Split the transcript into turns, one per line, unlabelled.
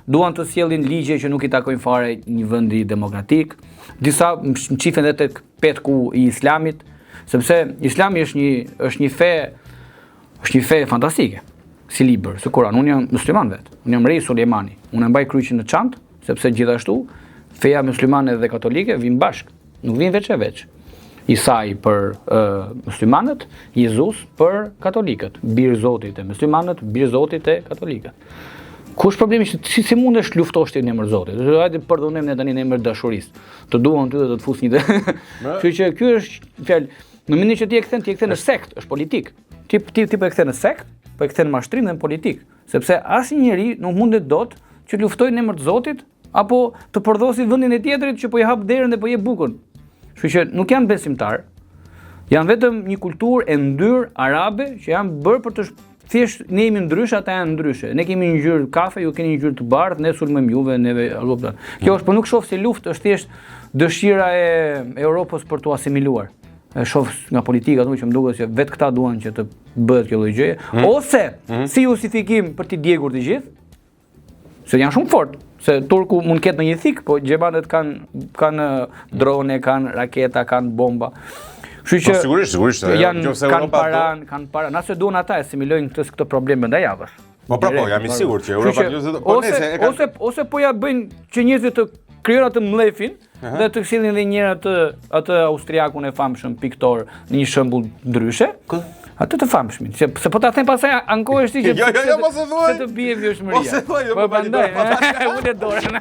duan të sjellin ligje që nuk i takojnë fare një vendi demokratik. Disa mqifen edhe tek petku i Islamit, sepse Islami është një fe fantastike, si libër, si Kur'an. Unë jam musliman vetë, unë jam Rei Sulejmani, unë e mbaj kryqin në çantë, sepse gjithashtu feja muslimane dhe katolike vijnë bashkë, nuk vijnë veç e veç. Isai për muslimanët, Jezus për katolikët, birë Zotit e muslimanët, birë Zotit e katolikët. Kush problemi që si mundesh luftosh ti në emër Zotit? Hajde përdonim ne tani në emër dashurisë. Të duan ty dhe të të fus një Kështu që ky është fjalë, në mendin që ti e kthen në sekt, është politik. Ti po e kthen në sekt, po e kthen në mashtrim dhe në politik, sepse asnjë njeri nuk mundet dot që luftojë në emër të Zotit apo të përdosi vendin e tjetrit që po i hap derën dhe po jep bukën. Kështu që nuk janë besimtar, janë vetëm një kulturë e ndyrë arabe që janë bërë për të thjesht ne jemi ndryshe, ata janë ndryshe. Ne kemi një ngjyrë kafe, ju keni një ngjyrë të bardhë, ne sulmojmë juve, neve Europën. Kjo është, por nuk shoh si luftë, është thjesht dëshira e Europës për t'u asimiluar. E shoh nga politika aty që më duket se vetë këta duan që të bëhet kjo lloj gjëje, ose si justifikim për t'i djegur të gjithë, se janë shumë fort. Se turku mund ketë në një thik, po gjebanët kanë drone, kanë raketa, kanë bomba. Kështu që
sigurisht.
Kanë para. Nëse duan ata asimilojnë këtë problem ndaj javës.
Po jam i sigurt që Europa
ose po ja bëjnë që njerëzit të krijojnë atë mllefin dhe të sjellin edhe njëra atë austriakun e famshëm piktor në një shembull ndryshe. Atë të famshmin, se po ta them pastaj ankohesh ti që
mos e thuaj.
Se të bie vjeshmëria. Po prandaj, unë dorën.